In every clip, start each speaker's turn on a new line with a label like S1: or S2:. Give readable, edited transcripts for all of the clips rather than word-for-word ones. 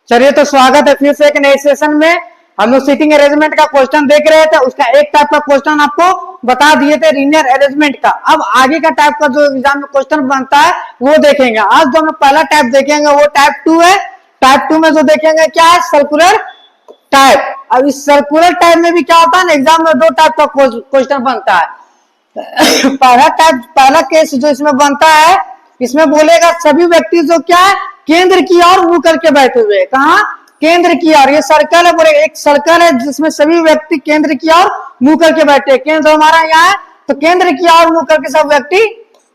S1: चलिए तो स्वागत है फिर से एक नए सेशन में। हम लोग सीटिंग अरेंजमेंट का क्वेश्चन देख रहे थे, उसका एक टाइप का क्वेश्चन आपको बता दिए थे लीनियर अरेंजमेंट का। अब आगे का टाइप का जो एग्जाम में क्वेश्चन बनता है वो देखेंगे। आज जो हम पहला टाइप देखेंगे वो टाइप 2 है। टाइप 2 में जो देखेंगे क्या है, सर्कुलर टाइप। अब इस सर्कुलर टाइप में भी क्या होता है ना, एग्जाम में दो टाइप का क्वेश्चन बनता है। पहला केस जो इसमें बनता है, इसमें बोलेगा सभी व्यक्ति जो क्या है केंद्र की ओर मुंह करके बैठे हुए। कहा? केंद्र की ओर। ये सर्कल है, बोले एक सर्कल है जिसमें सभी व्यक्ति केंद्र की ओर मुंह करके बैठे। केंद्र हमारा यहाँ है तो केंद्र की ओर मुंह करके सब व्यक्ति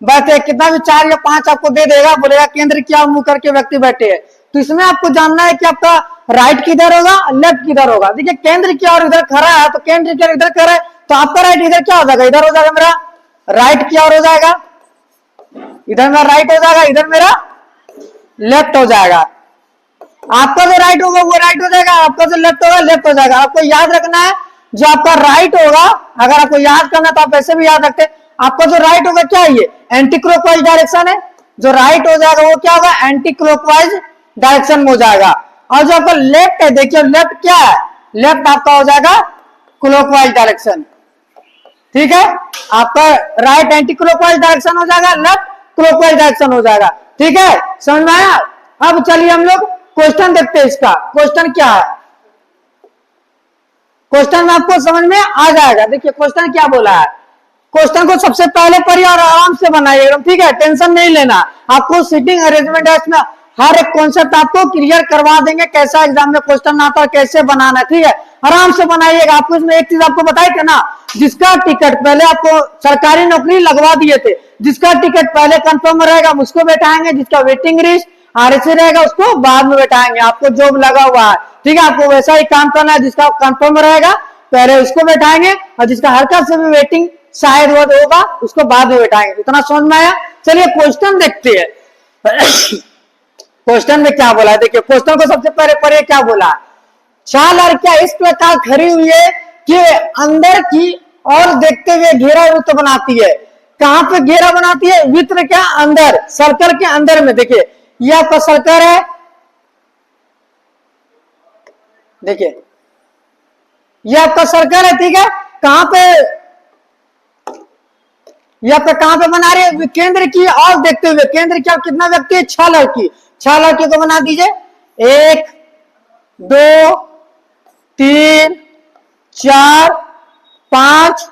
S1: बैठे। कितना भी 4 या 5 आपको दे देगा, बोलेगा केंद्र की ओर मुंह करके व्यक्ति बैठे हैं। तो इसमें आपको जानना है कि आपका राइट किधर होगा, लेफ्ट किधर होगा। देखिए केंद्र की ओर इधर खड़ा है तो केंद्र की ओर इधर खड़ा है, तो आपका राइट इधर क्या हो जाएगा, इधर हो जाएगा। मेरा राइट की ओर हो जाएगा, इधर मेरा राइट हो जाएगा, इधर मेरा लेफ्ट हो जाएगा। आपका जो राइट होगा वो राइट हो जाएगा, आपका जो लेफ्ट होगा लेफ्ट हो जाएगा। आपको याद रखना है जो आपका राइट होगा, अगर आपको याद करना तो आप ऐसे भी याद रखते हैं। आपका जो राइट होगा क्या है, ये एंटी क्लॉकवाइज डायरेक्शन है। जो राइट हो जाएगा वो क्या होगा, एंटी क्लॉकवाइज डायरेक्शन में हो जाएगा। और जो आपका लेफ्ट है, देखिए लेफ्ट क्या है, लेफ्ट आपका हो जाएगा क्लॉकवाइज डायरेक्शन। ठीक है, आपका राइट एंटी क्लॉकवाइज डायरेक्शन हो जाएगा, लेफ्ट क्लॉकवाइज डायरेक्शन हो जाएगा। ठीक है, समझ में आया। अब चलिए हम लोग क्वेश्चन देखते हैं। इसका क्वेश्चन क्या है, क्वेश्चन में आपको समझ में आ जाएगा। देखिए क्वेश्चन क्या बोला है। क्वेश्चन को सबसे पहले पढ़िए और आराम से बनाइए, ठीक है, टेंशन नहीं लेना। आपको सीटिंग अरेंजमेंट है, इसमें हर एक कॉन्सेप्ट आपको क्लियर करवा देंगे, कैसा एग्जाम में क्वेश्चन आता है, कैसे बनाना है। ठीक है, आराम से बनाइएगा। आपको इसमें एक चीज आपको बताई थे ना, जिसका टिकट पहले आपको सरकारी नौकरी लगवा दिए थे, जिसका टिकट पहले कंफर्म रहेगा उसको बैठाएंगे, जिसका वेटिंग लिस्ट आरएसी रहेगा उसको बाद में बैठाएंगे। आपको जॉब लगा हुआ है, ठीक है, आपको वैसा ही काम करना है। जिसका कंफर्म रहेगा पहले उसको बैठाएंगे, और जिसका हल्का से भी वेटिंग शायद वो होगा उसको बाद में बैठाएंगे। इतना समझ में आया। चलिए क्वेश्चन देखते हैं। क्वेश्चन में क्या बोला है, देखिए क्वेश्चन को सबसे पहले पढ़िए क्या बोला है। 4 लड़कियां इस प्रकार खड़ी हुई है कि अंदर की और देखते हुए घेरा वृत्त बनाती है। कहां पे घेरा बनाती है, वृत्त के अंदर, सर्कल के अंदर में। देखिए यह आपका सर्कल है, देखिए यह आपका सर्कल है। ठीक है, कहां पे, यह आपका कहां पे बना रही है, केंद्र की और देखते हुए। केंद्र की कितना व्यक्ति है, 6 लड़की। 6 लड़की को बना दीजिए, 1 2 3 4 5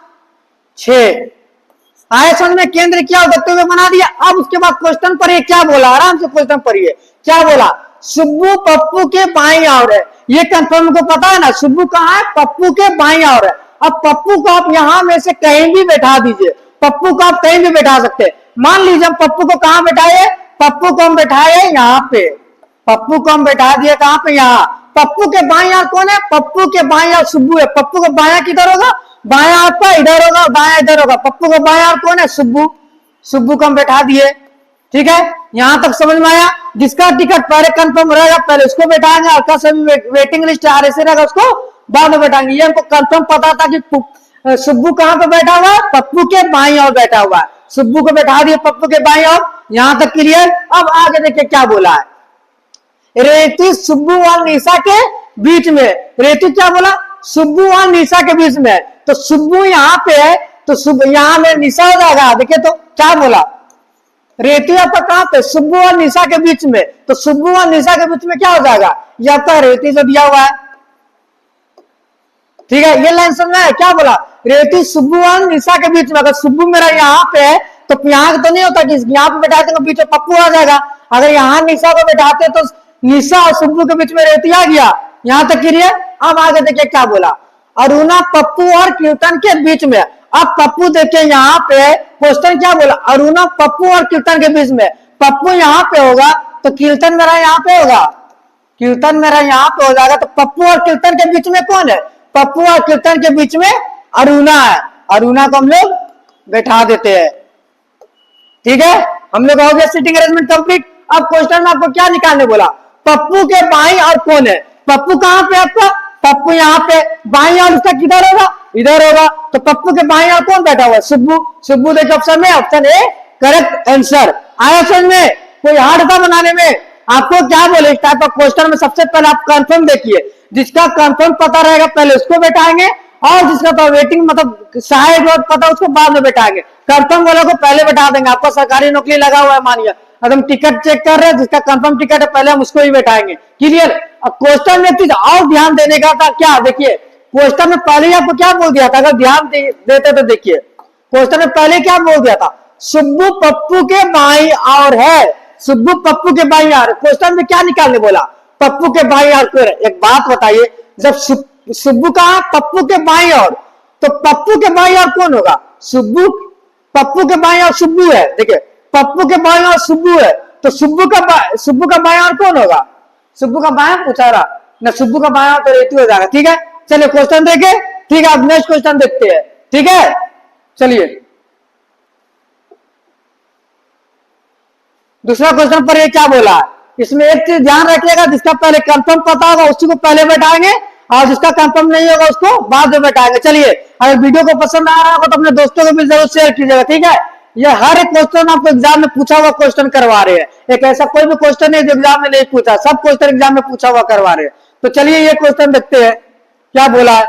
S1: 6। आए समझ में, केंद्र क्या देखते हुए बना दिया। अब उसके बाद क्वेश्चन पढ़िए क्या बोला, आराम से क्वेश्चन पढ़िए क्या बोला। सुब्बू पप्पू के बाईं ओर है। ये कंफर्म को पता है ना, सुब्बू कहाँ है, पप्पू के बाईं ओर है। अब पप्पू को आप यहां में से कहीं भी बैठा दीजिए, पप्पू को आप कहीं भी बैठा सकते हैं। मान लीजिए हम पप्पू को कहां बैठाए, पप्पू को हम बैठाए यहाँ पे, पप्पू को हम बैठा दिए कहां पे, यहाँ। पप्पू के बाईं ओर कौन है, पप्पू के बाईं ओर सुब्बू है। पप्पू का बायां किधर होगा, बायां आपका इधर होगा, दायां इधर होगा। पप्पू का बायां ओर कौन है, सुब्बू। सुब्बू को हम बैठा दिए। ठीक है, यहां तक समझ में आया। जिसका टिकट पहले कंफर्म रहेगा पहले उसको बैठाएंगे, और सभी वेटिंग लिस्ट आरएसी रहेगा उसको बाद में बैठाएंगे। ये हमको कंफर्म पता था कि सुब्बू कहां पे बैठा हुआ है, पप्पू के बाईं ओर बैठा हुआ है। सुब्बू को बैठा दिए पप्पू के बाईं ओर, यहां तक क्लियर। अब आगे देखिए क्या बोला है। रेती सुब्बू और निशा के बीच में। रेती क्या बोला, सुब्बू और निशा के बीच में। तो सुब्बू यहाँ पे है तो यहाँ में निशा हो जाएगा। देखिए तो क्या बोला, रेती आपका कहां पे, सुब्बू और निशा के बीच में। तो सुब्बू और निशा के बीच में क्या हो जाएगा, यह आपका रेती जो दिया हुआ है। ठीक है, ये लाइन समझ में क्या बोला, रेती सुब्बू और निशा के बीच में। अगर सुब्बू मेरा यहाँ पे है तो यहाँ तो नहीं होता कि यहाँ पे बैठाते तो बीच में पप्पू आ जाएगा। अगर यहाँ निशा को बैठाते तो निशा और सुब्बू के बीच में रेती आ गया। यहां तक क्लियर। अब आगे देखिए क्या बोला, अरुणा पप्पू और कीर्तन के बीच में। अब पप्पू देखिए यहाँ पे क्वेश्चन क्या बोला, अरुणा पप्पू और कीर्तन के बीच में। पप्पू यहाँ पे होगा तो कीर्तन मेरा यहाँ पे होगा, कीर्तन मेरा यहाँ पे हो जाएगा। तो पप्पू और कीर्तन के बीच में कौन है, पप्पू और कीर्तन के बीच में अरुणा है। अरुणा को हम लोग बैठा देते हैं। ठीक है, हम लोग हो गया सीटिंग अरेंजमेंट कंप्लीट। अब क्वेश्चन में आपको क्या निकालने बोला, पप्पू के बाईं और कौन है। पप्पू कहां पे आपका, पप्पू यहाँ पे, बाईं और उसका किधर होगा, इधर होगा। तो पप्पू के बाईं और कौन बैठा हुआ है, सुब्बू। सुब्बू देखिए ऑप्शन में, ऑप्शन ए करेक्ट आंसर। आया समझ में, कोई हार्ड था बनाने में, आपको क्या बोले इस टाइप ऑफ क्वेश्चन में सबसे पहले आप कंफर्म देखिए, जिसका कंफर्म पता रहेगा पहले उसको बैठाएंगे, और जिसका तो वेटिंग मतलब शायद और पता उसको बाद में बैठाएंगे। कंफर्म वालों को पहले बैठा देंगे। आपको सरकारी नौकरी लगा हुआ है मानिए, अब हम टिकट चेक कर रहे हैं, जिसका कंफर्म टिकट है पहले हम उसको ही बैठाएंगे। क्लियर। अब क्वेश्चन में चीज और ध्यान देने का था क्या, देखिए क्वेश्चन में पहले ही आपको क्या बोल दिया था, अगर ध्यान देते तो देखिए क्वेश्चन में पहले क्या बोल दिया था, सुब्बू पप्पू के बाई और है, सुब्बू पप्पू के बाई और। क्वेश्चन में क्या निकालने बोला, पप्पू के बाई और। एक बात बताइए, जब सुब्बू कहा पप्पू के बाई और, तो पप्पू के बाई और कौन होगा, सुब्बू। पप्पू के बाई और सुब्बू है, देखिए पप्पू के बाई और सुब्बू है, तो सुब्बू का बाई और कौन होगा, सुब्बू का बाई पूछा रहा ना, सुब्बू का बाई और तो रेतू हो जाएगा। ठीक है, चलिए क्वेश्चन देखे। ठीक है, अब नेक्स्ट क्वेश्चन देखते हैं। ठीक है, चलिए दूसरा क्वेश्चन पर ये क्या बोला है, इसमें एक चीज ध्यान रखिएगा, जिसका पहले कंफर्म पता होगा उसी को पहले बैठाएंगे, और जिसका कंफर्म नहीं होगा उसको बाद में बैठाएंगे। चलिए, अगर वीडियो को पसंद आ रहा होगा तो अपने दोस्तों को भी जरूर शेयर कीजिएगा। ठीक है, ये हर एक क्वेश्चन आपको एग्जाम में पूछा हुआ क्वेश्चन करवा रहे हैं, एक ऐसा कोई भी क्वेश्चन नहीं जो एग्जाम में नहीं पूछा, सब क्वेश्चन एग्जाम में पूछा हुआ करवा रहे हैं। तो चलिए ये क्वेश्चन देखते हैं क्या बोला है।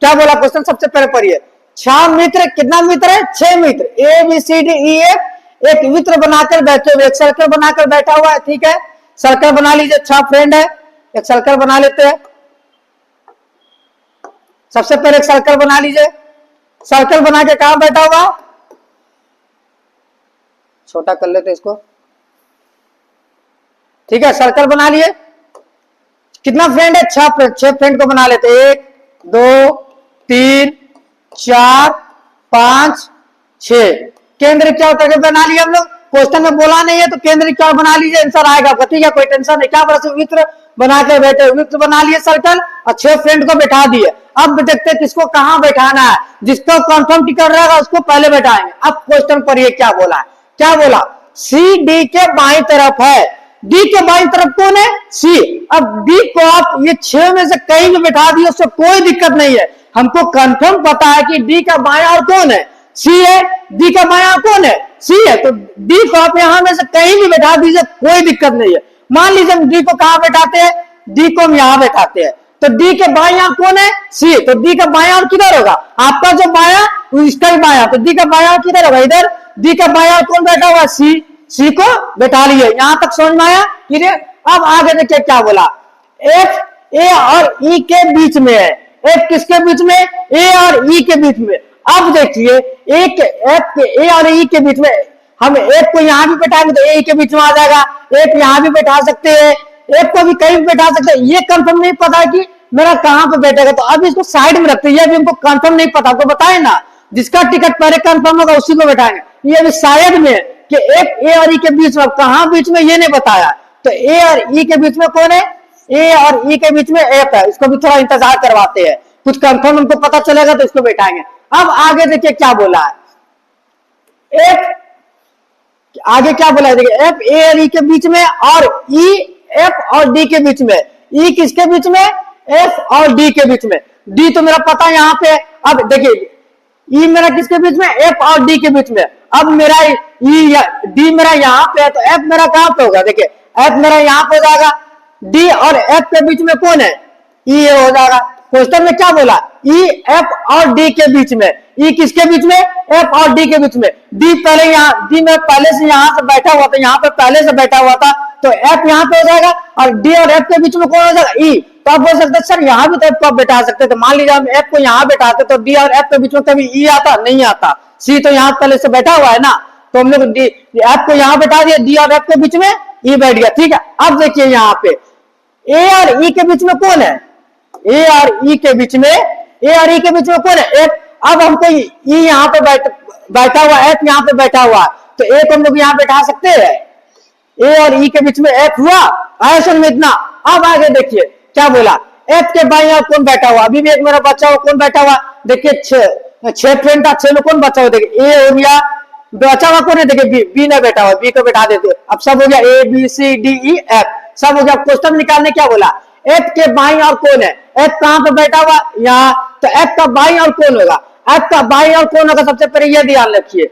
S1: क्या बोला क्वेश्चन, सबसे पहले पढ़िए। 6 मित्र, कितना मित्र है, 6 मित्र, A B C D E F, एक मित्र बनाकर बैठे हुए, एक सर्कल बनाकर बैठा हुआ है। ठीक है, सर्कल बना लीजिए, 6 फ्रेंड है, एक सर्कल बना लेते हैं। सबसे पहले एक सर्कल बना लीजिए, सर्कल बना के कहां बैठा हुआ, छोटा कर लेते इसको। ठीक है, सर्कल बना लिए, कितना फ्रेंड है, 6 फ्रेंड को बना लेते, 1 2 3 4 5 6। केंद्र क्या करके बना लिया हम लोग, क्वेश्चन में बोला नहीं है तो केंद्र क्या बना लीजिए, आंसर आएगा। ठीक है, कोई टेंशन नहीं। क्या बोला, मित्र बना के बैठे, मित्र बना लिए सर्कल और 6 फ्रेंड को बैठा दिए। अब देखते हैं किसको कहां बैठाना है, जिसको कंफर्म टिकट रहेगा उसको पहले बैठाएंगे। अब क्वेश्चन पर ये क्या बोला है, क्या बोला, सी डी के बाई तरफ है, डी के बाई तरफ कौन है, सी। अब डी को आप ये 6 में से कहीं भी बैठा दिए उससे कोई दिक्कत नहीं है, हमको कंफर्म पता है कि डी का बाया और कौन है, सी है, डी का बाया कौन है, सी है। तो डी को आप यहां में से कहीं भी बैठा दीजिए, कोई दिक्कत नहीं है। मान लीजिए हम डी को कहां बैठाते हैं, डी को हम यहां बैठाते हैं, तो डी के बाया कौन है, सी। तो डी का बाया किधर होगा, आपका जो बाया इसका ही बाया, तो डी का बाया किधर होगा, इधर। डी का बाया कौन बैठा हुआ, सी, सी को बैठा लिए। यहां तक समझ में आया। अब आगे देखिए क्या बोला, एफ ए और ई के बीच में है, एफ किसके बीच में, ए और ई के बीच में। अब देखिए एक एफ के ए और ई के बीच में, हम एफ को यहां भी बैठाएंगे तो ए के बीच में आ जाएगा, एफ यहां भी बैठा सकते हैं, एफ को भी कहीं भी बैठा सकते हैं। ये कंफर्म नहीं पता है कि मेरा कहां पे बैठेगा, तो अब इसको साइड में रखते हैं, ये भी हमको कंफर्म नहीं पता, आपको बताए ना, जिसका टिकट पहले कंफर्म होगा उसी को बैठाएंगे। ये भी शायद में कि एफ ए और ई के बीच में, कहां बीच में ये नहीं बताया, तो ए और ई के बीच में कौन है, ए और ई के बीच में एफ है, इसको भी थोड़ा इंतजार करवाते हैं, कुछ कंफर्म हमको पता चलेगा तो इसको बैठाएंगे। अब आगे देखिए क्या बोला है, एफ आगे क्या बोला है, देखिए एफ ए और ई के बीच में और ई एफ और डी के बीच में, ई किसके बीच में, एफ और डी के बीच में। डी तो मेरा पता यहां पे, अब देखिए ई मेरा किसके बीच में, एफ और डी के बीच में। अब मेरा ई डी मेरा यहां पे है, तो एफ मेरा कहां पे होगा, देखिए एफ मेरा यहां पे हो जाएगा, डी और एफ के बीच में कौन है, ई हो जाएगा। क्वेश्चन में क्या बोला, ई एफ और डी के बीच में, ई किसके बीच में, एफ और डी के बीच में। डी पहले यहाँ, डी में पहले से यहां से बैठा हुआ था, यहाँ पे पहले से बैठा हुआ था, तो एफ यहाँ पे हो जाएगा, और डी और एफ के बीच में कौन हो जाएगा, ई। तो आप बोल सकते सर यहाँ भी तो एफ को आप बैठा सकते, तो मान लीजिए हम एफ को यहाँ बैठाते तो डी और एफ के बीच में कभी ई आता, नहीं आता, सी तो यहाँ पहले से बैठा हुआ है ना, तो हम लोग डी एफ को यहाँ बैठा दिया, डी और एफ के बीच में ई बैठ गया। ठीक है, अब देखिए यहाँ पे ए और ई के बीच में कौन है, ए और ई के बीच में, ए और ई के बीच में कौन है, एफ। अब हमको ई यहाँ पे बैठा हुआ, एफ यहाँ पे बैठा हुआ, तो ए को हम लोग यहाँ बैठा सकते हैं, ए और ई के बीच में एफ हुआ, ऐसा में इतना। अब आगे देखिए क्या बोला, एफ के बाईं ओर कौन बैठा हुआ, अभी भी एक मेरा बच्चा हुआ, कौन बैठा हुआ, देखिए 6 फ्रेंड था, 6 में कौन बचा हुआ, देखिए ए हो गया, बचा हुआ कौन है, देखिए बी ने बैठा हुआ, बी को बैठा देते। अब सब हो गया, A B C D E F, सब हो गया। क्वेश्चन निकालने क्या बोला, एफ के बाईं ओर कौन है, एफ कहां पे बैठा हुआ, यहाँ, तो एफ का बाईं ओर कौन होगा, एफ का बाईं ओर कौन होगा, सबसे पहले यह ध्यान रखिए,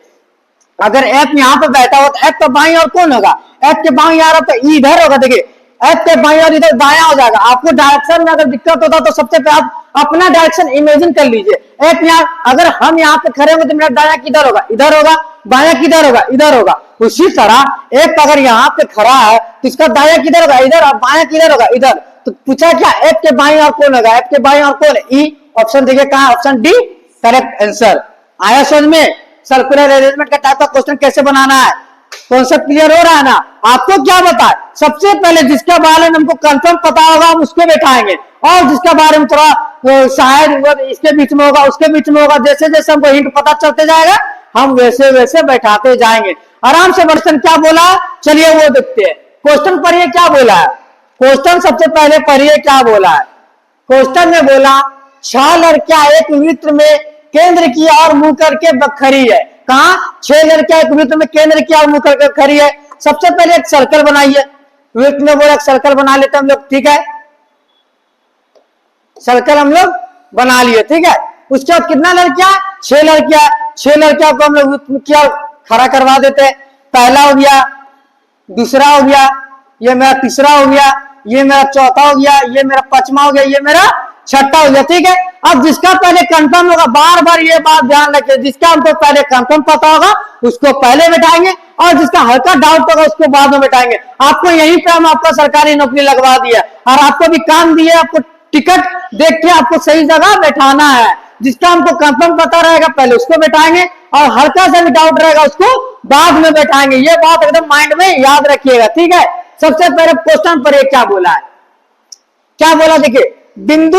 S1: अगर एफ यहाँ पे बैठा हो तो एफ का बाईं और कौन होगा, एफ के बाईं यार तो इधर होगा। देखिए एफ के बाईं और इधर दायां हो जाएगा। आपको डायरेक्शन में अगर दिक्कत होता तो सबसे पहले आप अपना डायरेक्शन इमेजिन कर लीजिए। एफ यहाँ, अगर हम यहाँ पे खड़े होंगे तो मेरा दायां किधर होगा, इधर होगा, बायां किधर होगा, इधर होगा। उसी तरह एफ अगर यहाँ पे खड़ा है तो इसका दायां किधर होगा, इधर, और बायां किधर होगा, इधर। तो पूछा क्या, एफ के बाईं और कौन होगा, एफ के बाईं और कौन है, ई। ऑप्शन देखिए कहां, ऑप्शन डी करेक्ट आंसर। आया समझ में सर्कुलर अरेंजमेंट का टाइप का क्वेश्चन कैसे बनाना है, कॉन्सेप्ट क्लियर हो रहा है ना। आपको क्या बता, सबसे पहले जिसके बारे में हमको कंफर्म पता होगा हम उसको बैठाएंगे, और जिसके बारे में थोड़ा शायद इसके बीच में होगा, उसके बीच में होगा, जैसे जैसे हमको हिंट पता चलते जाएगा हम वैसे वैसे बैठाते जाएंगे। आराम से। क्वेश्चन क्या बोला, चलिए वो देखते हैं। क्वेश्चन पढ़िए क्या बोला है, क्वेश्चन सबसे पहले पढ़िए क्या बोला है। क्वेश्चन में बोला 6 लड़कियां एक वृत्त में केंद्र की ओर मुंह करके खड़ी है। कहा, 6 लड़कियां एक वृत्त में केंद्र की ओर मुंह करके खड़ी है। सबसे पहले एक सर्कल बनाइए, वृत्त में बोला एक सर्कल बना लेते हम लोग, ठीक है। सर्कल हम लोग बना लिए, ठीक है। उसके बाद कितना लड़कियां, 6 लड़कियां। 6 लड़कियों को हम लोग वृत्त में क्या खड़ा करवा देते हैं। पहला हो गया, दूसरा हो गया, ये मेरा तीसरा हो गया, ये मेरा चौथा हो गया, ये मेरा पांचवा हो गया, ये मेरा छठा हो गया, ठीक है। अब जिसका पहले कंफर्म होगा, बार बार ये बात ध्यान रखिए, जिसका हमको पहले कंफर्म पता होगा उसको पहले बैठाएंगे, और जिसका हल्का डाउट होगा उसको बाद में बैठाएंगे। आपको यहीं पे हम आपका सरकारी नौकरी लगवा दिया, और आपको भी काम दिए, आपको टिकट देख के आपको सही जगह बैठाना है। जिसका हमको कंफर्म पता रहेगा पहले उसको बैठाएंगे, और हल्का सा भी डाउट रहेगा उसको बाद में बैठाएंगे। ये बात एकदम माइंड में याद रखिएगा, ठीक है। सबसे पहले क्वेश्चन पर क्या बोला है, क्या बोला, देखिए बिंदु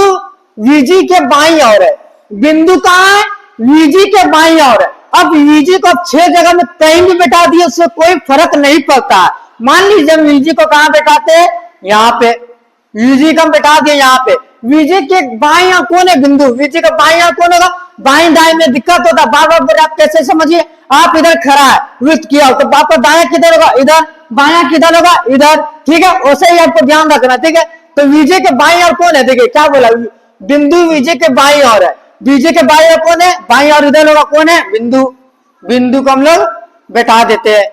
S1: वीजी के बाईं ओर है। बिंदु कहां है, वीजी के बाईं ओर है। अब वीजी को 6 जगह में कहीं भी बैठा दिए उससे कोई फर्क नहीं पड़ता। मान लीजिए वीजी को कहां बैठाते हैं, यहाँ पे वीजी को हम बैठा दिए यहाँ पे। वीजी के बाईं ओर कौन है, बिंदु। वीजी का बाईं ओर कौन होगा, बाईं दाएं में दिक्कत होता, बार बार बोले आप कैसे समझिए। आप इधर खड़ा है वृत्त किया तो आपका दायां किधर होगा, इधर, बायां किधर होगा, इधर, ठीक है। वैसे ही आपको ध्यान रखना, ठीक है। तो वीजे के बाईं ओर कौन है, देखिए क्या बोला, बिंदु वीजे के बाईं ओर है। वीजे के बाईं ओर कौन है, बाईं ओर इधर होगा, कौन है, बिंदु। बिंदु को हम लोग बैठा देते हैं।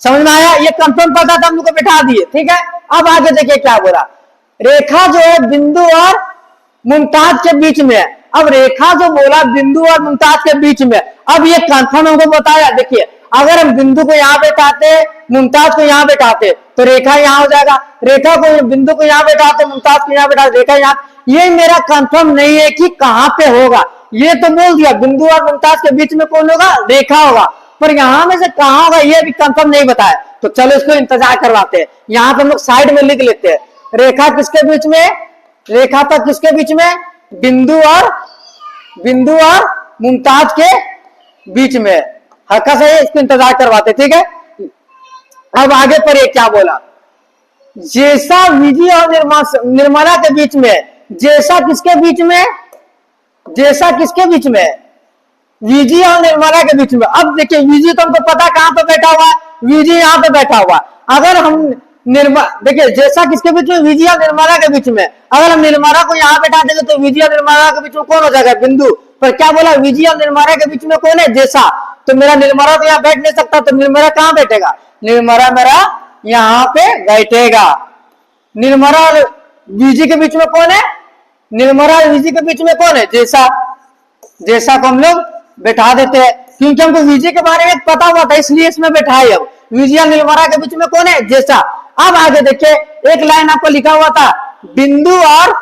S1: समझ में आया, ये कंफर्म पता था हम लोग को बैठा दिए, ठीक है। अब आगे देखिए क्या बोला, रेखा जो है बिंदु और मुमताज के बीच में है। अब रेखा जो बोला बिंदु और मुमताज के बीच में, अब ये कंफर्म हमको बताया। देखिए अगर हम बिंदु को यहाँ बैठाते, मुमताज को यहाँ बैठाते तो रेखा यहाँ हो जाएगा। रेखा को, बिंदु को यहाँ बैठाते, मुमताज को यहाँ बैठाते, रेखा यहाँ। ये मेरा कंफर्म नहीं है कि कहाँ पे होगा। ये तो बोल दिया बिंदु और मुमताज के बीच में कौन होगा, रेखा होगा, पर यहाँ में से कहाँ होगा ये भी कंफर्म नहीं बताया। तो चलो इसको इंतजार करवाते हैं। यहाँ पे हम लोग साइड में लिख लेते हैं, रेखा किसके बीच में, रेखा तक किसके बीच में, बिंदु और मुमताज के बीच में। हल्का सा इसको इंतजार करवाते, ठीक है। अब आगे पर ये क्या बोला, जैसा विजय और निर्मला के बीच में, जैसा किसके बीच में, जैसा किसके बीच में, विजय और निर्मला के बीच में। अब देखिए विजय तो हमको पता कहां पे बैठा हुआ है, विजय यहाँ पे बैठा हुआ। अगर हम देखिए जैसा किसके बीच में, विजय और निर्मला के बीच में। अगर हम निर्मला को यहाँ बैठा देंगे तो विजय और निर्मला के बीच में कौन हो जाएगा, बिंदु। पर क्या बोला, विजय और निर्मला के बीच में कौन है, जैसा। तो मेरा निर्मला तो यहाँ बैठ नहीं सकता, तो निर्मला कहाँ बैठेगा, निर्मला मेरा यहाँ पे बैठेगा। निर्मला और विजय के बीच में कौन है, निर्मला और विजय के बीच में कौन है, जैसा। जैसा को हम लोग बैठा देते हैं, क्योंकि हमको विजय के बारे में पता हुआ था इसलिए इसमें बैठाए। अब विजय और निर्मला के बीच में कौन है, जैसा। अब आगे देखिए एक लाइन आपको लिखा हुआ था, बिंदु और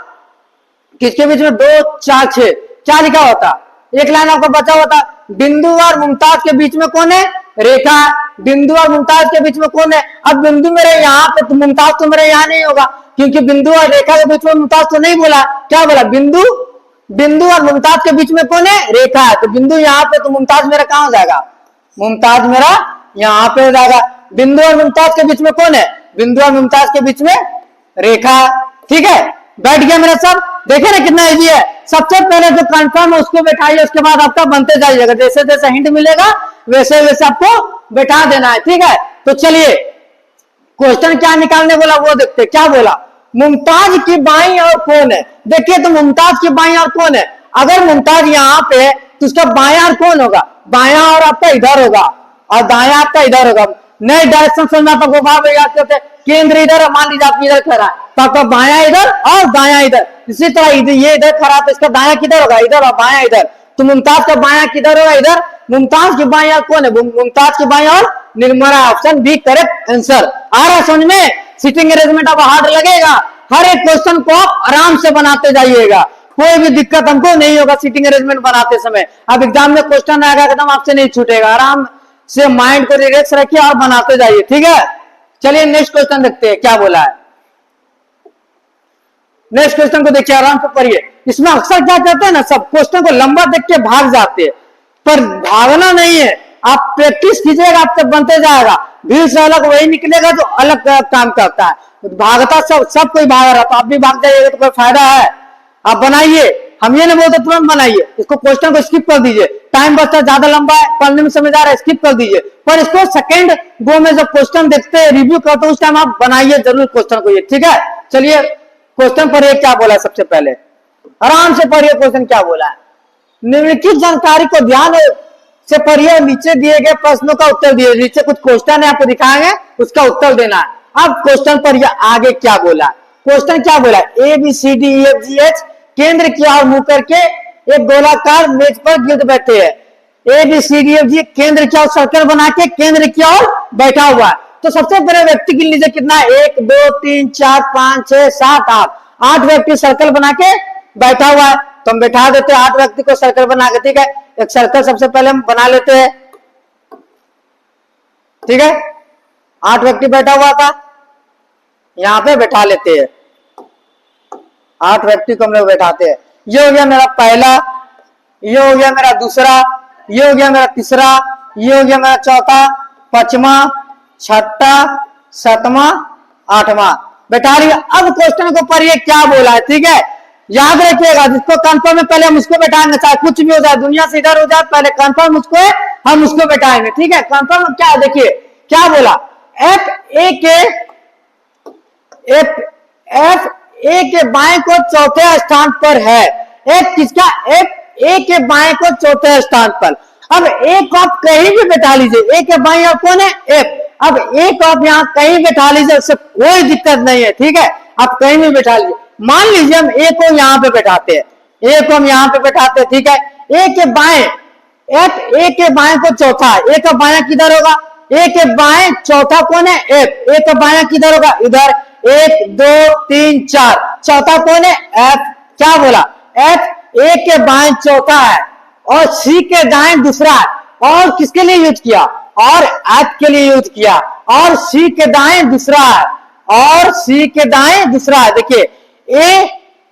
S1: किसके बीच में, 2 4 6, क्या लिखा हुआ था, एक लाइन आपको बचा हुआ था, बिंदु और मुमताज के बीच में कौन है, रेखा। बिंदु और मुमताज के बीच में कौन है। अब बिंदु मेरे यहाँ पे, तो मुमताज तो मेरे यहाँ नहीं होगा, क्योंकि बिंदु और रेखा के बीच में मुमताज तो नहीं बोला। क्या बोला, बिंदु और मुमताज के बीच में कौन है, रेखा है। तो बिंदु यहाँ पे, तो मुमताज मेरा कहाँ हो जाएगा, मुमताज मेरा यहाँ पे हो जाएगा। बिंदु और मुमताज के बीच में कौन है, बिंदु और मुमताज के बीच में रेखा, ठीक है। बैठ गया मेरा सब, देखे ना कितना इजी है। सबसे पहले जो कंफर्म है उसको बैठाइए, उसके बाद आपका बनते जाइएगा, जैसे जैसे हिंट मिलेगा वैसे वैसे आपको बैठा देना है, ठीक है। तो चलिए क्वेश्चन क्या निकालने बोला वो देखते, क्या बोला, मुमताज की बाईं ओर कौन है। देखिए तो मुमताज की बाईं ओर कौन है, अगर मुमताज यहाँ पे है तो उसका बायां ओर कौन होगा, बायां ओर आपका इधर होगा, और दाया आपका इधर होगा। नए डायरेक्शन समझ में आपको भाव होते, केंद्र इधर, मान लीजिए आप इधर खड़ा है तो आपका बाया इधर और दाया इधर। इसी तरह ये इधर खड़ा तो इसका दाया किधर होगा, इधर, और बाया इधर। तो मुमताज का बाया किधर होगा, इधर। मुमताज की बाया कौन है, मुमताज की बाया और Nirmala. Option B correct answer. आ रहा समझ में। सिटिंग अरेंजमेंट अब हार्ड लगेगा, हर एक क्वेश्चन को आप आराम से बनाते जाइएगा, कोई भी दिक्कत हमको नहीं होगा सिटिंग अरेंजमेंट बनाते समय। अब एग्जाम में क्वेश्चन आएगा एकदम आपसे नहीं छूटेगा, आराम से माइंड को रिलैक्स रखिए और बनाते जाइए, ठीक है। चलिए नेक्स्ट क्वेश्चन देखते हैं क्या बोला है। नेक्स्ट क्वेश्चन को देखिए, आराम से पढ़िए। इसमें अक्सर क्या करते हैं ना, सब क्वेश्चन को लंबा देख के भाग जाते हैं, पर भागना नहीं है। आप प्रैक्टिस कीजिएगा, आपसे बनते जाएगा। भीड़ से अलग वही निकलेगा जो अलग काम करता है। भागता सब कोई भाग रहा, तो आप भी भाग जाइएगा तो कोई फायदा है। आप बनाइए, हम ये नहीं बोलते तुरंत बनाइए, इसको क्वेश्चन को स्किप कर दीजिए। टाइम बचता ज्यादा लंबा है, पढ़ने में समझ आ रहा है, स्किप कर दीजिए। पर इसको सेकंड गो में जब क्वेश्चन देखते हैं, रिव्यू करते हैं, उस टाइम आप बनाइए जरूर क्वेश्चन को, ये ठीक है। चलिए क्वेश्चन पढ़िए क्या बोला है। सबसे पहले आराम से पढ़िए क्वेश्चन क्या बोला है। निम्नलिखित जानकारी को ध्यान से पढ़िए, नीचे दिए गए प्रश्नों का उत्तर दिए। नीचे कुछ क्वेश्चन है आपको दिखाएंगे, उसका उत्तर देना है। अब क्वेश्चन पढ़िए आगे क्या बोला है। क्वेश्चन क्या बोला है, A B C D E F G H केंद्र की ओर मुंह करके एक गोलाकार मेज पर गिर बैठे हैं। A B C D F G केंद्र की ओर सर्कल बना के केंद्र की ओर बैठा हुआ है। तो सबसे पहले व्यक्ति गिन लीजिए कितना है, 1 2 3 4 5 6 7 8 व्यक्ति सर्कल बना के बैठा हुआ है। तो हम बैठा देते हैं 8 व्यक्ति को सर्कल बना के, ठीक है। एक सर्कल सबसे पहले हम बना लेते हैं, ठीक है। 8 व्यक्ति बैठा हुआ था, यहां पे बैठा लेते हैं। 8 व्यक्ति को हम लोग बैठाते हैं। ये हो गया मेरा पहला, ये हो गया मेरा दूसरा, ये हो गया मेरा तीसरा, ये हो गया मेरा चौथा, पांचवा, छठा, सातवां, आठवां। बैठा लिया। अब क्वेश्चन को पढ़िए क्या बोला है, ठीक है। याद रखिएगा, जिसको कंफर्म है पहले हम उसको बैठाएंगे, चाहे कुछ भी हो जाए, दुनिया से इधर हो जाए, पहले कंफर्म उसको है, हम उसको बैठाएंगे, ठीक है। कंफर्म क्या है देखिए क्या बोला, एफ ए के बाएं को चौथे स्थान पर है। एफ किसका, एफ ए के बाएं को चौथे स्थान पर। अब ए को आप कहीं भी बैठा लीजिए, ए के बाएं और कौन है, एफ। अब ए को आप यहाँ कहीं बैठा लीजिए, उससे कोई दिक्कत नहीं है, ठीक है। आप कहीं भी बैठा लीजिए। मान लीजिए हम ए को यहाँ पे बैठाते हैं, ए को हम यहाँ पे बैठाते हैं, ठीक है। ए के बाएं, एफ ए के बाएं को चौथा है। ए का बायां किधर होगा, ए के बाएं चौथा कौन है, एफ। ए का बायां किधर होगा, इधर। 1 2 3 4, चौथा कौन है, एफ। क्या बोला, एफ ए के बाएं चौथा है और सी के दाएं दूसरा है। और किसके लिए यूज किया, और एफ के लिए यूज किया, और सी के दाएं दूसरा है, और सी के दाएं दूसरा है। देखिए ए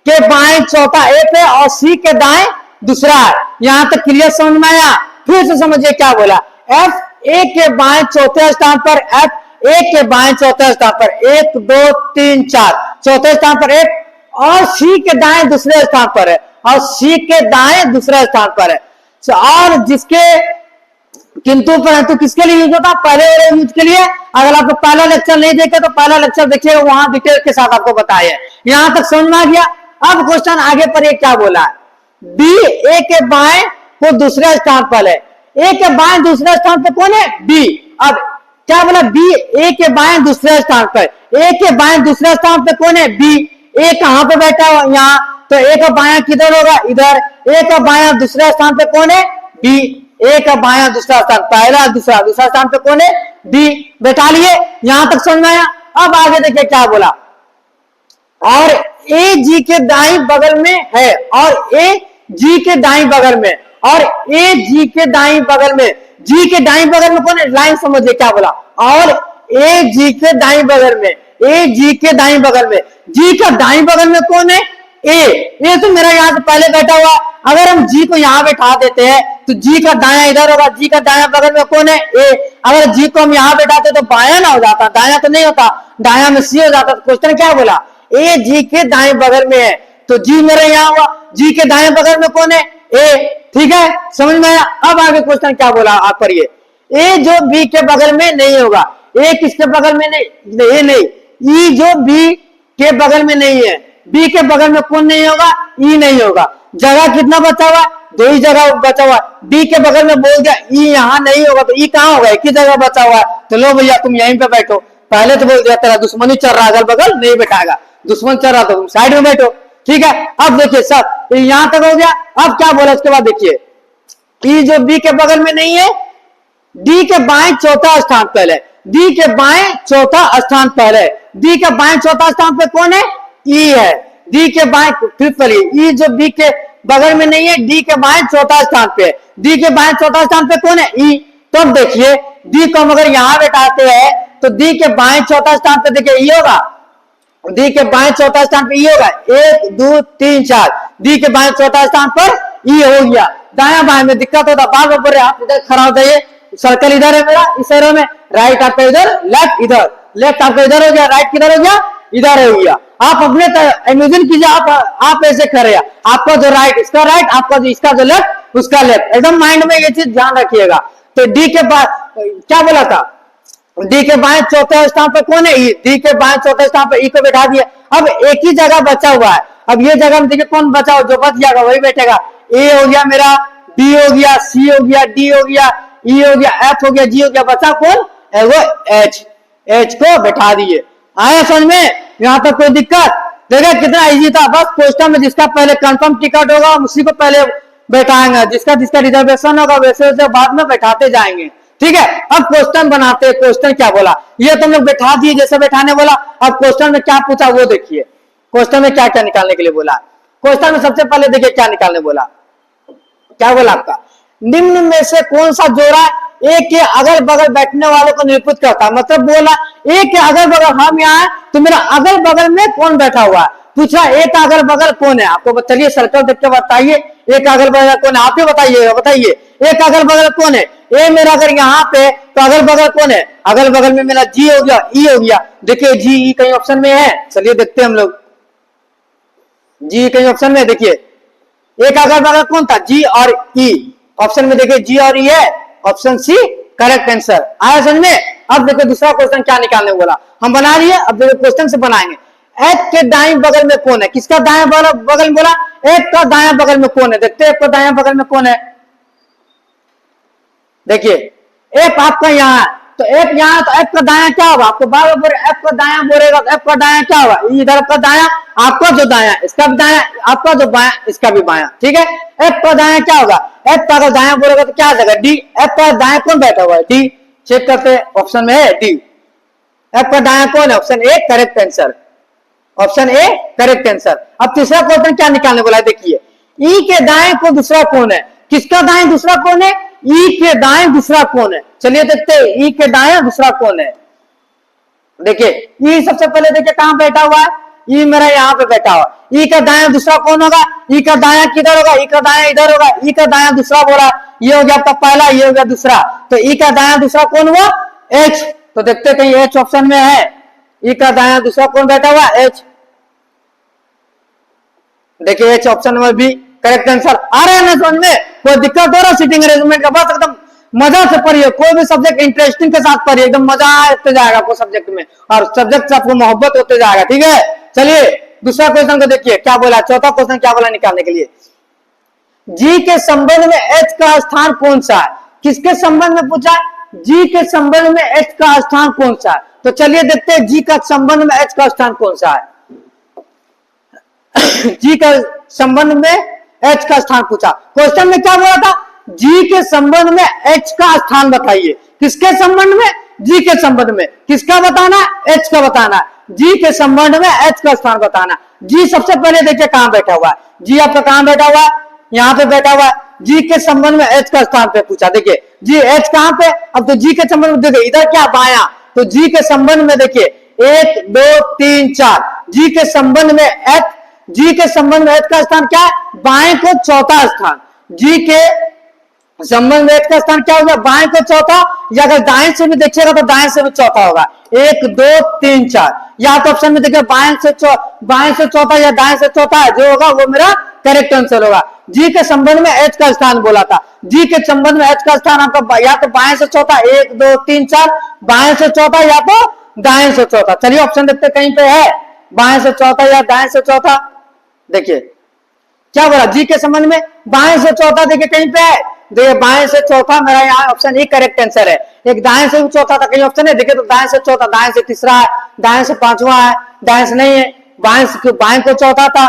S1: के बाएं चौथा एफ है और सी के दाएं दूसरा है। यहां तक क्लियर समझ में आया। फिर से समझिए क्या बोला, एफ ए के बाएं चौथे स्थान पर, एफ ए के बाएं चौथे स्थान पर, 1 2 3 4, चौथे स्थान पर एफ, और सी के दाएं दूसरे स्थान पर है, और सी के दाएं दूसरे स्थान पर है। और जिसके किंतु परंतु किसके लिए यूज होता है, पहले वाले यूज के लिए। अगर आपको पहला लेक्चर नहीं देखे तो पहला लेक्चर देखिए, वहां डिटेल के साथ आपको बताया। यहां तक समझ में आ गया। अब क्वेश्चन आगे पर एक क्या बोला है, बी ए के बाएं को दूसरे स्थान पर है। ए के बाएं दूसरे स्थान पर कौन है, बी। अब क्या बोला, बी ए के बाएं दूसरे स्थान पर, ए के बाएं दूसरे स्थान पर कौन है, बी। ए कहां पे बैठा हो, यहाँ। तो ए का बायां किधर होगा, इधर। ए का बायां दूसरा स्थान पे कौन है, बी। ए का बायां दूसरा स्थान, पहला दूसरा स्थान पे कौन है, बी। बैठा लिए। यहां तक समझ में आया। अब आगे देखिए क्या बोला, और ए जी के दाई बगल में है, और ए जी के दाई बगल में, और ए जी के दाई बगल में, जी के दाई बगल में कौन है, लाइन समझिए क्या बोला, और ए जी के दाई बगल में, ए जी के दाई बगल में, जी का दाई बगल में कौन है, ए तो मेरा यहाँ से पहले बैठा हुआ। अगर हम जी को यहाँ बैठा देते हैं तो जी का दाया इधर होगा, जी का दाया बगल में कौन है, ए। अगर जी को हम यहाँ बैठाते तो बाया ना हो जाता, दाया तो नहीं होता, दाया में सी हो जाता। तो क्वेश्चन क्या बोला, ए जी के दाएं बगल में है, तो जी मेरे यहाँ हुआ, जी के दाएं बगल में कौन है, ए। ठीक है, समझ में आया। अब आगे क्वेश्चन क्या बोला आप पढ़िए, ए जो बी के बगल में नहीं होगा। ए किसके बगल में नहीं, ए नहीं, ई जो बी के बगल में नहीं है। बी के बगल में कौन नहीं होगा, ई नहीं होगा। जगह कितना बचा हुआ, दो ही जगह बचा हुआ है। डी के बगल में बोल दिया ई यहाँ नहीं होगा, तो ई कहाँ होगा, एक ही जगह बचा हुआ है। तो लो भैया तुम यहीं पे बैठो। पहले तो बोल दिया तेरा दुश्मनी चल रहा है, अगल बगल नहीं बैठाएगा, दुश्मन चल रहा तो तुम साइड में बैठो। ठीक है, अब देखिए सब यहां तक हो गया। अब क्या बोला उसके बाद देखिए, ई जो बी के बगल में नहीं है, डी के बाएं चौथा स्थान पहले, डी के बाएं चौथा स्थान पहले, डी के बाएं चौथा स्थान पे कौन है, ई है। डी के बाएं फिर ई जो बी के बगल में नहीं है, डी के बाएं चौथा स्थान पे, डी के बाएं चौथा स्थान पे कौन है, ई। तो अब देखिए डी को हम अगर यहां बैठाते हैं तो डी के बाएं चौथा स्थान पे देखिए ई होगा, डी के बाएं चौथा स्थान पे ई होगा, 1 2 3 4, डी के बाएं चौथा स्थान पर ई हो गया। दाया बाएं में दिक्कत होता, बार बार बोल रहे आप इधर खड़ा हो जाइए, सर्कल इधर है मेरा इस एरो में, राइट आपका इधर, लेफ्ट इधर, लेफ्ट आपका इधर हो गया, राइट किधर हो गया, इधर हो गया। आप अपने इमेजिन कीजिए, आप ऐसे खड़े, आपका जो राइट इसका राइट, आपका जो इसका जो लेफ्ट उसका लेफ्ट, एकदम माइंड में ये चीज ध्यान रखिएगा। तो डी के क्या बोला था, डी के बाएं चौथे स्थान पर कौन है, ई। डी के बाएं चौथे स्थान पर ई को बैठा दिया। अब एक ही जगह बचा हुआ है, अब ये जगह में देखिए कौन बचा हो, जो बच जाएगा वही बैठेगा। ए हो गया मेरा, बी हो गया, सी हो गया, डी हो गया, ई हो गया, एफ हो गया, जी हो गया, बचा कौन, वो एच। एच को बैठा दिए। आया समझ में, यहां तक कोई दिक्कत, देखिए कितना इजी था। बस क्वेश्चन में जिसका पहले कंफर्म टिकट होगा उसी को पहले बैठाएंगे, जिसका जिसका रिजर्वेशन होगा वैसे वैसे बाद में बैठाते जाएंगे। ठीक है, अब क्वेश्चन बनाते हैं। क्वेश्चन क्या बोला, ये तुम लोग बैठा दिए जैसे बैठाने बोला। अब क्वेश्चन में क्या पूछा वो देखिए, क्वेश्चन में क्या क्या निकालने के लिए बोला। क्वेश्चन में सबसे पहले देखिए क्या निकालने बोला, क्या बोला आपका, निम्न में से कौन सा जोड़ा एक के अगल बगल बैठने वालों को निरूपित करता है। मतलब बोला एक के अगल बगल, हम यहाँ है तो मेरा अगल बगल में कौन बैठा हुआ है, पूछा एक अगल बगल कौन है। आपको चलिए सर्कल देख के बताइए एक अगल बगल कौन है, आप ही बताइए, बताइए एक अगल बगल कौन है। ए मेरा अगर यहाँ पे तो अगल बगल कौन है, अगल बगल में मेरा जी हो गया, ई हो गया। देखिए जी ई कहीं ऑप्शन में है, चलिए देखते हैं हम लोग, जी कहीं ऑप्शन में, देखिए एक अगल बगल कौन था, जी और ई। ऑप्शन में देखिए जी और ई है, ऑप्शन सी करेक्ट आंसर। आया समझ में। अब देखो दूसरा क्वेश्चन क्या निकालने बोला, हम बना लिए। अब देखो क्वेश्चन से बनाएंगे, एच के दाएं बगल में कौन है, किसका दाएं बगल में बोला, एच का दाएं बगल में कौन है। देखते हैं एच का दाएं बगल में कौन है। देखिए एफ आपका यहाँ है, तो एफ यहाँ, तो एफ का दाया क्या होगा, आपको बार बार एफ का दाया बोलेगा तो एफ का दाया क्या होगा, इधर का दाया, आपका जो दाया इसका भी दाया, आपका जो बाया इसका भी बाया। ठीक है, एफ का दाया क्या होगा, एफ का अगर दाया बोलेगा तो क्या आ जाएगा, डी। एफ का दाया कौन बैठा हुआ है, डी। चेक करते ऑप्शन में है डी। एफ का दाया कौन है, option A correct answer, option A correct answer. अब तीसरा क्वेश्चन क्या निकालने बोला है, देखिए ई के दाएं को दूसरा कौन है, किसका दाएं दूसरा कौन है, ई के दाएं दूसरा कौन है। चलिए देखते हैं ई के दाएं दूसरा कौन है। देखिए ई सबसे पहले देखिए कहां बैठा हुआ है, ई मेरा यहाँ पे बैठा हुआ। ई का दाया दूसरा कौन होगा, ई का दाया किधर होगा, ई का दाया इधर होगा। ई का दाया दूसरा बोला, ये हो गया आपका पहला, ये हो गया दूसरा, तो ई का दाया दूसरा कौन हुआ, एच। तो देखते कहीं एच ऑप्शन में है, ई का दाया दूसरा कौन बैठा हुआ, एच। देखिए एच ऑप्शन में भी करेक्ट आंसर। आ रहा है ना समझ में, कोई दिक्कत हो रहा है सीटिंग अरेंजमेंट का, बस एकदम मजा से पढ़िए, कोई भी सब्जेक्ट इंटरेस्टिंग के साथ पढ़िए, एकदम मजा आते जाएगा आपको सब्जेक्ट में, और सब्जेक्ट से आपको मोहब्बत होते जाएगा। ठीक है, चलिए दूसरा क्वेश्चन को देखिए क्या बोला, चौथा क्वेश्चन क्या बोला निकालने के लिए, जी के संबंध में एच का स्थान कौन सा है। किसके संबंध में पूछा, जी के संबंध में एच का स्थान कौन सा है। तो चलिए देखते हैं जी का संबंध में एच का स्थान कौन सा है। जी का संबंध में एच का स्थान पूछा, क्वेश्चन में क्या बोला था, जी के संबंध में एच का स्थान बताइए। किसके संबंध में, जी के संबंध में, किसका बताना, एच का बताना, जी के संबंध में एच का स्थान बताना। जी सबसे पहले देखिए कहां बैठा हुआ है, जी आपका कहां बैठा हुआ है, यहाँ पे बैठा हुआ है। जी के संबंध में एच का स्थान पे पूछा, देखिए जी एच कहां पे, अब तो जी के संबंध में देखिए इधर क्या बाया, तो जी के संबंध में देखिए 1 2 3 4, जी के संबंध में एच, जी के संबंध में एच का स्थान क्या है, बाएं को चौथा स्थान। जी के संबंध में एच का स्थान क्या होगा, बाएं को चौथा, या अगर दाएं से भी देखिएगा तो दाएं से भी चौथा होगा, 1 2 3 4। या तो ऑप्शन में देखिए बाएं से चौथा या दाएं से चौथा है, जो होगा वो मेरा करेक्ट आंसर होगा। जी के संबंध में एच का स्थान बोला था, जी के संबंध में एच का स्थान आपका या तो बाएं से चौथा, 1 2 3 4, बाएं से चौथा या तो दाएं से चौथा। चलिए ऑप्शन देखते कहीं पे है बाएं से चौथा या दाएं से चौथा। देखिए क्या बोला जी के संबंध में? बाएं से चौथा देखिए कहीं पे है, देखिए बाएं से चौथा मेरा यहाँ ऑप्शन ए करेक्ट आंसर है। एक दाएं से भी चौथा था, कहीं ऑप्शन है देखिए, तो दाएं से चौथा, दाएं से तीसरा है, दाएं से पांचवा है, दाएं से नहीं है, बाएं को चौथा था।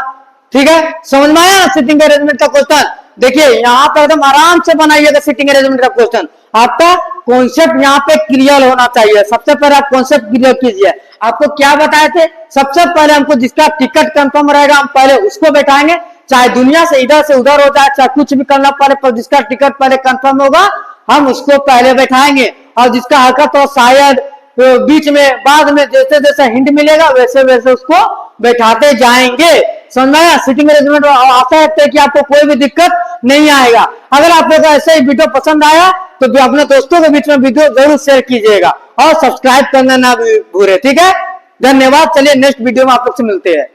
S1: ठीक है, समझ में आया सिटिंग अरेंजमेंट का क्वेश्चन? देखिए यहाँ पर एकदम आराम से बनाइएगा सिटिंग अरेंजमेंट का क्वेश्चन। आपका कॉन्सेप्ट यहाँ पे क्लियर होना चाहिए। सबसे पहले आप कॉन्सेप्ट क्लियर कीजिए। आपको क्या बताए थे? सबसे पहले हमको जिसका टिकट कंफर्म रहेगा हम पहले उसको बैठाएंगे, चाहे दुनिया से इधर से उधर हो जाए, चाहे कुछ भी करना पड़े, पर जिसका टिकट पहले कंफर्म होगा हम उसको पहले बैठाएंगे। और जिसका हरकत हो शायद बीच में बाद में जैसे जैसे हिंट मिलेगा वैसे वैसे उसको बैठाते जाएंगे। समझ में आया? सिटिंग अरेंजमेंट आशा रखते हैं कि आपको कोई भी दिक्कत नहीं आएगा। अगर आप लोग को ऐसे ही वीडियो पसंद आया तो अपने दोस्तों के बीच में वीडियो जरूर शेयर कीजिएगा और सब्सक्राइब करना ना भूले। ठीक है, धन्यवाद। चलिए नेक्स्ट वीडियो में आप लोग से मिलते हैं।